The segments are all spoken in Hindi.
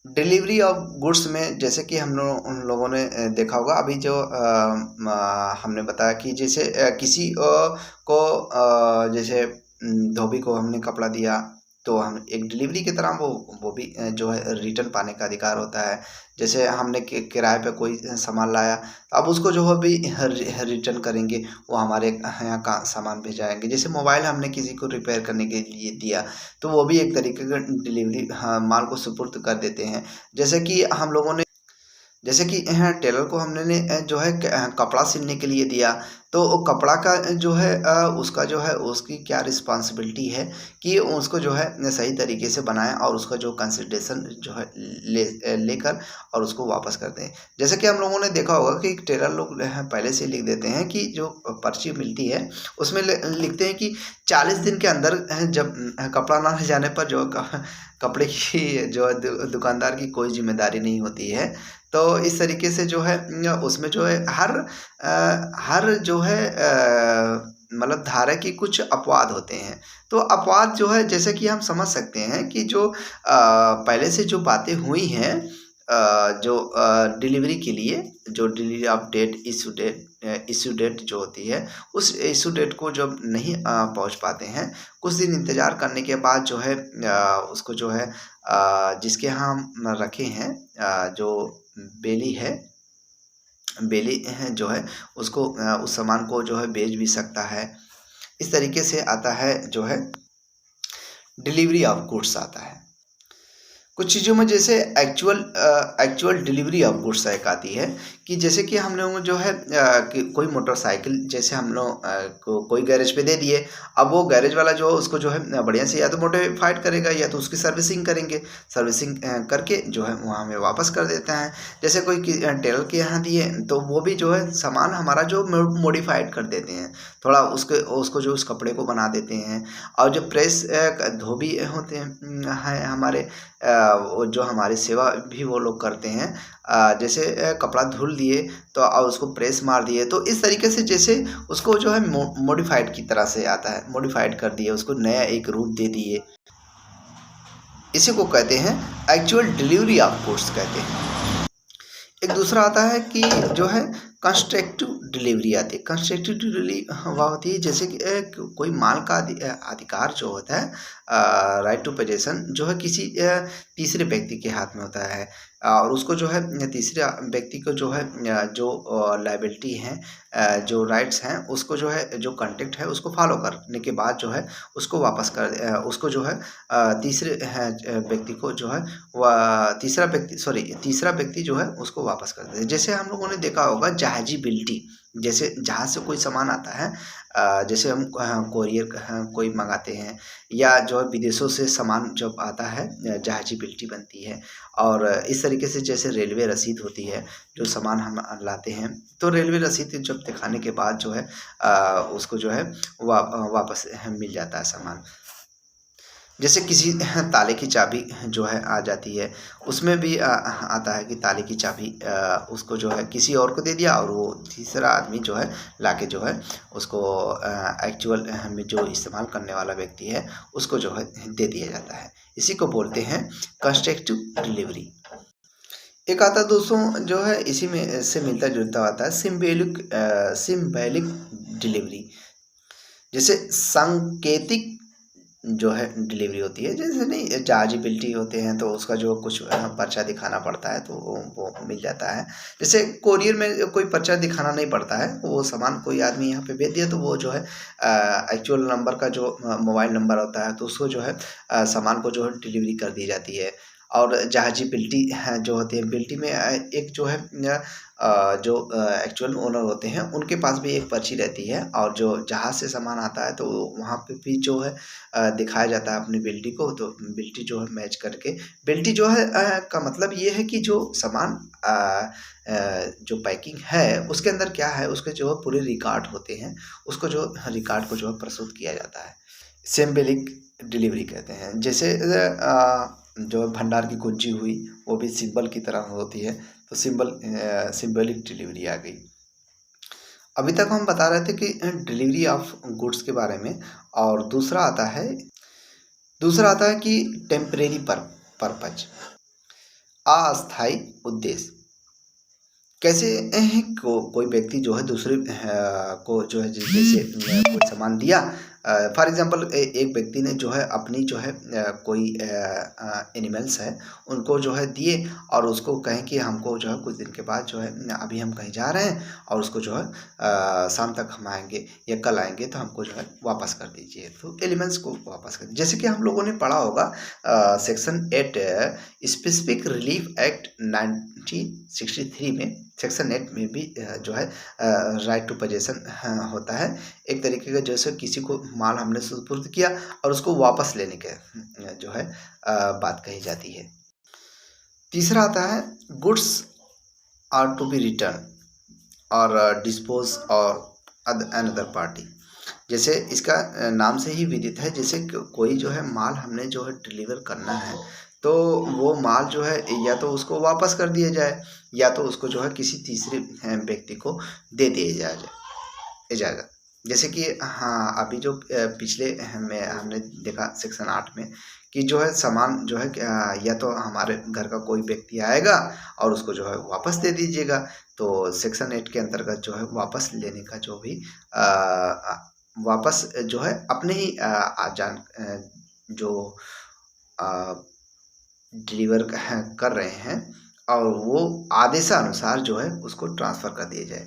डिलीवरी ऑफ गुड्स में जैसे कि हम लोग उन लोगों ने देखा होगा अभी जो हमने बताया कि जैसे किसी को जैसे धोबी को हमने कपड़ा दिया तो हम एक डिलीवरी की तरह वो भी जो है रिटर्न पाने का अधिकार होता है। जैसे हमने किराए पे कोई सामान लाया, अब उसको जो है भी रिटर्न करेंगे, वो हमारे यहाँ का सामान भेजाएंगे। जैसे मोबाइल हमने किसी को रिपेयर करने के लिए दिया तो वो भी एक तरीके का डिलीवरी, हाँ, माल को सुपुर्द कर देते हैं। जैसे कि हम लोगों ने जैसे कि टेलर को हमने जो है कपड़ा सिलने के लिए दिया तो वो कपड़ा का जो है उसका जो है उसकी क्या रिस्पॉन्सिबिलिटी है कि उसको जो है सही तरीके से बनाएं और उसका जो कंसिडरेशन जो है लेकर और उसको वापस कर दें। जैसे कि हम लोगों ने देखा होगा कि टेलर लोग पहले से लिख देते हैं कि जो पर्ची मिलती है उसमें लिखते हैं कि 40 दिन के अंदर जब कपड़ा ना जाने पर जो कपड़े की जो है दुकानदार की कोई जिम्मेदारी नहीं होती है। तो इस तरीके से जो है उसमें जो है हर जो है मतलब धारा की कुछ अपवाद होते हैं। तो अपवाद जो है जैसे कि हम समझ सकते हैं कि जो पहले से जो बातें हुई हैं जो डिलीवरी के लिए, जो delivery of date issue date जो होती है उस इशू डेट को जब नहीं पहुंच पाते हैं, कुछ दिन इंतज़ार करने के बाद जो है उसको जो है जिसके यहाँ हम रखे हैं जो बेली है, बेली जो है उसको उस सामान को जो है बेच भी सकता है। इस तरीके से आता है जो है डिलीवरी ऑफ गुड्स आता है। कुछ चीज़ों में जैसे एक्चुअल डिलीवरी ऑफ गुड्स एक आती है कि जैसे कि हम लोग जो है कि कोई मोटरसाइकिल जैसे हम लोग को कोई गैरेज पे दे दिए। अब वो गैरेज वाला जो है उसको जो है बढ़िया से या तो मॉडिफाइड करेगा या तो उसकी सर्विसिंग करेंगे। सर्विसिंग करके जो है वो हमें वापस कर देते हैं। जैसे कोई टेलर के यहाँ दिए तो वो भी जो है सामान हमारा जो मॉडिफाइड कर देते हैं, थोड़ा उसके उसको जो उस कपड़े को बना देते हैं। और जो प्रेस धोबी होते हैं हमारे वो जो हमारी सेवा भी वो लोग करते हैं। जैसे कपड़ा धुल दिए तो और उसको प्रेस मार दिए तो इस तरीके से जैसे उसको जो है मॉडिफाइड की तरह से आता है, मॉडिफाइड कर दिए, उसको नया एक रूप दे दिए। इसी को कहते हैं एक्चुअल डिलीवरी ऑफ गुड्स कहते हैं। एक दूसरा आता है कि जो है कंस्ट्रक्टिव डिलीवरी आती है। कंस्ट्रक्टिव डिलीवरी वह होती है जैसे कि कोई माल का अधिकार जो होता है, राइट टू पोजेशन जो है किसी तीसरे व्यक्ति के हाथ में होता है। और उसको जो है तीसरे व्यक्ति को जो है जो लायबिलिटी है, जो राइट्स हैं उसको जो है जो कॉन्ट्रैक्ट है उसको फॉलो करने के बाद जो है उसको वापस कर उसको जो है तीसरे व्यक्ति को जो है वह तीसरा व्यक्ति जो है उसको वापस कर देते हैं। जैसे हम लोगों ने देखा होगा जहाजी बिल्टी, जैसे जहाज से कोई सामान आता है, जैसे हम कोरियर कोई मंगाते हैं या जो है विदेशों से सामान जब आता है जहाजी बिल्टी बनती है। और इस तरीके से जैसे रेलवे रसीद होती है, जो सामान हम लाते हैं तो रेलवे रसीद जब दिखाने के बाद जो है उसको जो है वापस मिल जाता है सामान। जैसे किसी ताले की चाबी जो है आ जाती है, उसमें भी आता है कि ताले की चाबी उसको जो है किसी और को दे दिया और वो तीसरा आदमी जो है लाके जो है उसको एक्चुअल में जो इस्तेमाल करने वाला व्यक्ति है उसको जो है दे दिया जाता है। इसी को बोलते हैं कंस्ट्रक्टिव डिलीवरी। एक आता है दोस्तों जो है इसी में से मिलता जुलता आता है सिम्बैलिक डिलीवरी। जैसे सांकेतिक जो है डिलीवरी होती है, जैसे नहीं चार्जेबिलिटी होते हैं तो उसका जो कुछ पर्चा दिखाना पड़ता है तो वो मिल जाता है। जैसे कोरियर में कोई पर्चा दिखाना नहीं पड़ता है, वो सामान कोई आदमी यहाँ पे भेज दिया तो वो जो है एक्चुअल नंबर का जो मोबाइल नंबर होता है तो उसको जो है सामान को जो है डिलीवरी कर दी जाती है। और जहाजी बिल्टी जो होती है, बिल्टी में एक जो है जो एक्चुअल ओनर होते हैं उनके पास भी एक पर्ची रहती है और जो जहाज़ से सामान आता है तो वहाँ पे भी जो है दिखाया जाता है अपनी बिल्टी को। तो बिल्टी जो है मैच करके, बिल्टी जो है का मतलब ये है कि जो सामान जो पैकिंग है उसके अंदर क्या है उसके जो है पूरे रिकॉर्ड होते हैं, उसको जो रिकॉर्ड को जो है प्रस्तुत किया जाता है। सिंबलिक डिलीवरी कहते हैं। जैसे जो भंडार की कुंजी हुई वो भी सिंबल की तरह होती है, तो सिंबलिक डिलीवरी आ गई। अभी तक हम बता रहे थे कि डिलीवरी ऑफ गुड्स के बारे में। और दूसरा आता है कि टेम्परेरी पर्पज। अस्थायी उद्देश्य कैसे कोई व्यक्ति जो है दूसरे को जो है जैसे कोई सामान दिया। फॉर एग्जांपल एक व्यक्ति ने जो है अपनी जो है कोई एनिमल्स है उनको जो है दिए और उसको कहें कि हमको जो है कुछ दिन के बाद जो है अभी हम कहीं जा रहे हैं और उसको जो है शाम तक हम आएंगे या कल आएंगे तो हमको जो है वापस कर दीजिए, तो एलिमेंट्स को वापस कर दीजिए। जैसे कि हम लोगों ने पढ़ा होगा सेक्शन 8 स्पेसिफिक रिलीफ एक्ट 1963 में सेक्शन 8 में भी जो है राइट टू पोजेसन होता है। एक तरीके का जैसे किसी को माल हमने सुपुर्द किया और उसको वापस लेने के जो है बात कही जाती है। तीसरा आता है goods are to be return और डिस्पोज और अनदर पार्टी। जैसे इसका नाम से ही विदित है, जैसे कोई जो है माल हमने जो है डिलीवर करना है तो वो माल जो है या तो उसको वापस कर दिया जाए या तो उसको जो है किसी तीसरे व्यक्ति को दे दिया जाएगा। जैसे कि हाँ अभी जो पिछले में हमने देखा सेक्शन 8 में कि जो है सामान जो है या तो हमारे घर का कोई व्यक्ति आएगा और उसको जो है वापस दे दीजिएगा। तो सेक्शन 8 के अंतर्गत जो है वापस लेने का जो भी वापस जो है अपने ही जो डिलीवर कर रहे हैं और वो आदेशानुसार जो है उसको ट्रांसफ़र कर दिया जाए।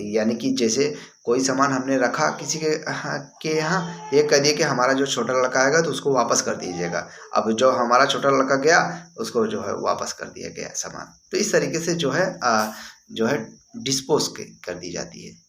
यानी कि जैसे कोई सामान हमने रखा किसी के यहाँ, ये कह दिए कि हमारा जो छोटा लड़का आएगा तो उसको वापस कर दीजिएगा। अब जो हमारा छोटा लड़का गया उसको जो है वापस कर दिया गया सामान। तो इस तरीके से जो है डिस्पोज कर दी जाती है।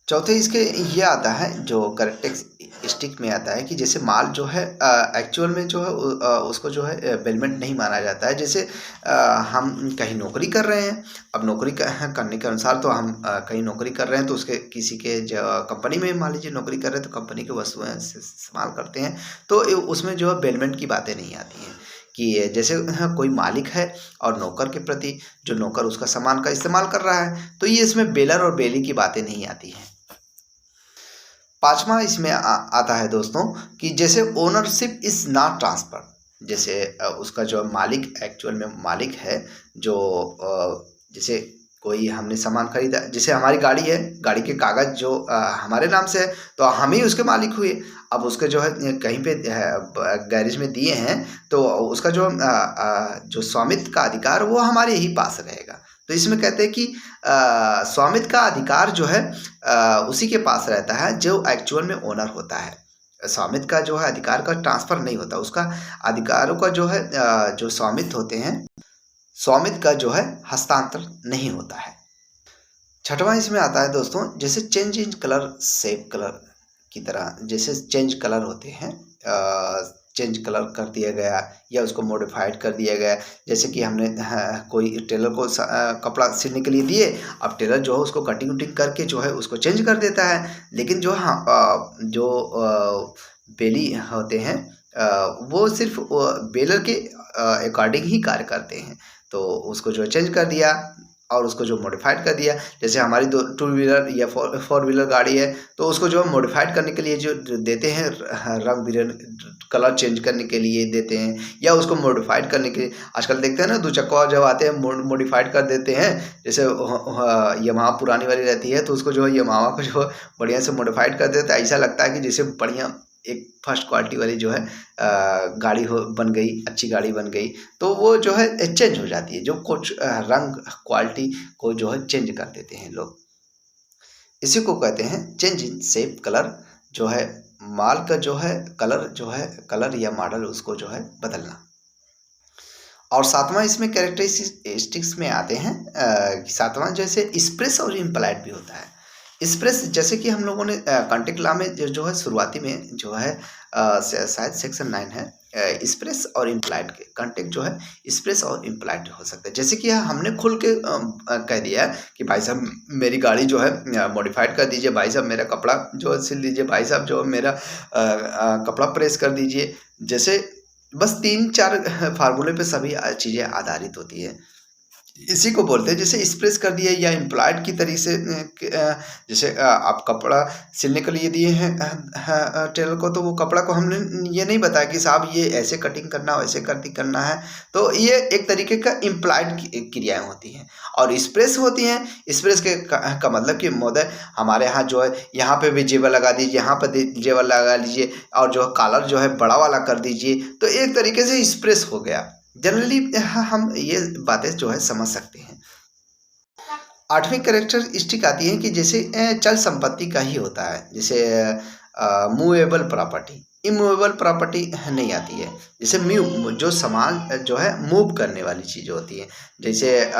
चौथे इसके ये आता है जो करेक्टरिस्टिक में आता है कि जैसे माल जो है एक्चुअल में जो है उसको जो है बेलमेंट नहीं माना जाता है। जैसे हम कहीं नौकरी कर रहे हैं, अब नौकरी करने के अनुसार तो हम कहीं नौकरी कर रहे हैं तो उसके किसी के कंपनी में मान लीजिए नौकरी कर रहे हैं तो कंपनी की वस्तुएं इस्तेमाल करते हैं, तो उसमें जो है बेलमेंट की बातें नहीं आती हैं। कि जैसे कोई मालिक है और नौकर के प्रति जो नौकर उसका सामान का इस्तेमाल कर रहा है, तो ये इसमें बेलर और बेली की बातें नहीं आती हैं। पांचवा इसमें आता है दोस्तों कि जैसे ओनरशिप इज नॉट ट्रांसफर। जैसे उसका जो मालिक एक्चुअल में मालिक है जो जैसे कोई हमने सामान खरीदा, जैसे हमारी गाड़ी है, गाड़ी के कागज़ जो हमारे नाम से है तो हम ही उसके मालिक हुए। अब उसके जो है कहीं पे गैरेज में दिए हैं तो उसका जो स्वामित्व का अधिकार वो हमारे ही पास रहेगा। तो इसमें कहते हैं कि स्वामित्व का अधिकार जो है उसी के पास रहता है जो एक्चुअल में ओनर होता है। स्वामित्व का जो है अधिकार का ट्रांसफ़र नहीं होता, उसका अधिकारों का जो है जो स्वामित्व होते हैं स्वामित्व का जो है हस्तांतरण नहीं होता है। छठवां इसमें आता है दोस्तों जैसे change in colour save colour की तरह, जैसे चेंज कलर होते हैं, चेंज कलर कर दिया गया या उसको मॉडिफाइड कर दिया गया। जैसे कि हमने कोई टेलर को कपड़ा सिलने के लिए दिए, अब टेलर जो है उसको कटिंग उटिंग करके जो है उसको चेंज कर देता है, लेकिन जो बेली होते हैं वो सिर्फ बेलर के अकॉर्डिंग ही कार्य करते हैं। तो उसको जो चेंज कर दिया और उसको जो मॉडिफाइड कर दिया। जैसे हमारी 2 व्हीलर या 4 व्हीलर गाड़ी है तो उसको जो मॉडिफाइड करने के लिए जो देते हैं रंग बिरंग कलर चेंज करने के लिए देते हैं या उसको मॉडिफाइड करने के लिए आजकल देखते हैं ना 2 चक्का जब आते हैं मॉडिफाइड कर देते हैं। जैसे यामाहा पुरानी वाली रहती है तो उसको जो है यामाहा को जो बढ़िया से मॉडिफाइड कर देता है, ऐसा लगता है कि जैसे बढ़िया एक फर्स्ट क्वालिटी वाली जो है गाड़ी बन गई, अच्छी गाड़ी बन गई। तो वो जो है चेंज हो जाती है, जो कुछ रंग क्वालिटी को जो है चेंज कर देते हैं लोग। इसी को कहते हैं चेंज इन शेप कलर, जो है माल का जो है कलर या मॉडल उसको जो है बदलना। और सातवां इसमें कैरेक्टरिस्टिक्स में आते हैं सातवां जैसे एक्सप्रेस और इम्प्लाइड भी होता है। एक्सप्रेस जैसे कि हम लोगों ने कॉन्टेक्ट लॉ में जो है शुरुआती में जो है शायद सेक्शन 9 है, एक्सप्रेस और इम्प्लाइड के कॉन्टेक्ट जो है एक्सप्रेस और इम्प्लाइड हो सकता है। जैसे कि हमने खुल के कह दिया कि भाई साहब मेरी गाड़ी जो है मॉडिफाइड कर दीजिए, भाई साहब मेरा कपड़ा जो है सिल दीजिए, भाई साहब जो मेरा कपड़ा प्रेस कर दीजिए। जैसे बस 3-4 फार्मूले पे सभी चीज़ें आधारित होती है। इसी को बोलते हैं, जैसे एक्सप्रेस कर दिए या इम्प्लॉयड की तरीके से जैसे आप कपड़ा सिलने के लिए दिए हैं टेलर को, तो वो कपड़ा को हमने ये नहीं बताया कि साहब ये ऐसे कटिंग करना वैसे कटिंग करना है। तो ये एक तरीके का इम्प्लॉयड क्रियाएं होती हैं। और एक्सप्रेस होती हैं, एक्सप्रेस के का मतलब कि महोदय हमारे यहाँ जो है, यहाँ पे भी जेवर लगा दीजिए, यहाँ पर जेवर लगा लीजिए, और जो कॉलर जो है बड़ा वाला कर दीजिए। तो एक तरीके से एक्सप्रेस हो गया। जनरली हम ये बातें जो है समझ सकते हैं। 8वीं कैरेक्टरिस्टिक आती है कि जैसे चल संपत्ति का ही होता है, जैसे मूवेबल प्रॉपर्टी, इमूवेबल प्रॉपर्टी नहीं आती है। जैसे जो सामान जो है मूव करने वाली चीज़ होती है, जैसे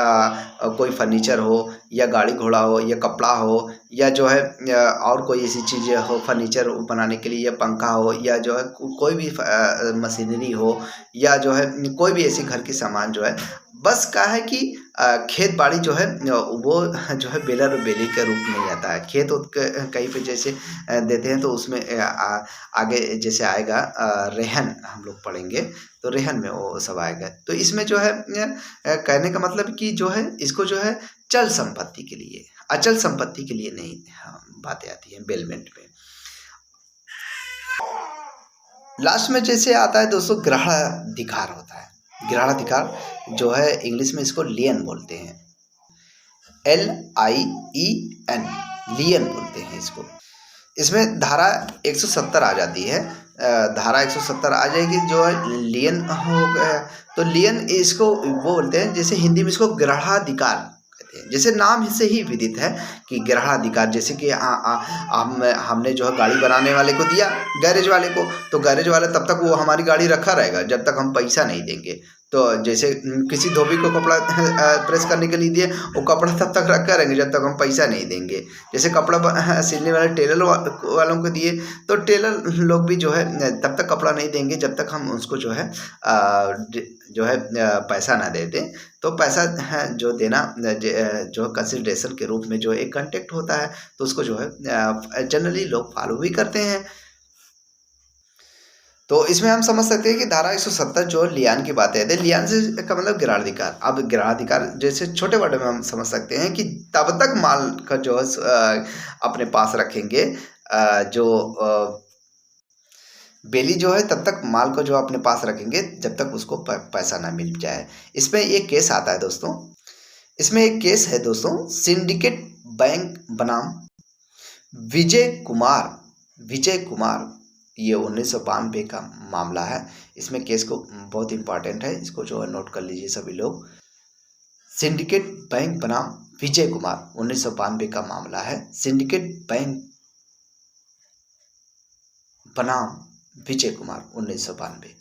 कोई फर्नीचर हो या गाड़ी घोड़ा हो या कपड़ा हो या जो है और कोई ऐसी चीज़ें हो फर्नीचर बनाने के लिए, या पंखा हो या जो है कोई भी मशीनरी हो, या जो है कोई भी ऐसी घर की सामान जो है, बस क्या है कि खेत बाड़ी जो है वो जो है बेलर और बेली के रूप में ही आता है। खेत कहीं पे जैसे देते हैं, तो उसमें आगे जैसे आएगा रेहन, हम लोग पढ़ेंगे तो रेहन में वो सब आएगा। तो इसमें जो है कहने का मतलब कि जो है इसको जो है चल संपत्ति के लिए, अचल संपत्ति के लिए नहीं बातें आती हैं बेलमेंट में। लास्ट में जैसे आता है दोस्तों ग्रहणाधिकार होता है। ग्रहणाधिकार जो है इंग्लिश में इसको लियन बोलते हैं, LIEN, लियन बोलते हैं इसको। इसमें धारा 170 आ जाती है। धारा 170 आ जाएगी जो है लियन हो गया। तो लियन इसको वो बोलते हैं, जैसे हिंदी में इसको ग्रहणाधिकार कहते हैं। जैसे नाम से ही विदित है कि ग्रहणाधिकार, जैसे कि हमने जो है गाड़ी बनाने वाले को दिया, गैरेज वाले को, तो गैरेज वाला तब तक वो हमारी गाड़ी रखा रहेगा जब तक हम पैसा नहीं देंगे। तो जैसे किसी धोबी को कपड़ा प्रेस करने के लिए दिए, वो कपड़ा तब तक रखा रहेंगे जब तक हम पैसा नहीं देंगे। जैसे कपड़ा सिलने वाले टेलर वालों को दिए, तो टेलर लोग भी जो है तब तक कपड़ा नहीं देंगे जब तक हम उसको जो है पैसा ना दे दें। तो पैसा जो देना जो कंसिडरेशन के रूप में जो एक कॉन्टेक्ट होता है, तो उसको जो है जनरली लोग फॉलो भी करते हैं। तो इसमें हम समझ सकते हैं कि धारा 170 जो लियान की बात है, लियान से का मतलब ग्रहणाधिकार। अब ग्रहणाधिकार जैसे छोटे वर्ड में हम समझ सकते हैं कि तब तक माल का जो है अपने पास रखेंगे, जो बेली जो है तब तक माल को जो अपने पास रखेंगे जब तक उसको पैसा ना मिल जाए। इसमें एक केस आता है दोस्तों, इसमें एक केस है दोस्तों, सिंडिकेट बैंक बनाम विजय कुमार। विजय कुमार, ये 1992 का मामला है। इसमें केस को बहुत इंपॉर्टेंट है, इसको जो है नोट कर लीजिए सभी लोग। सिंडिकेट बैंक बनाम विजय कुमार, 1992 का मामला है। सिंडिकेट बैंक बनाम विजय कुमार, 1992।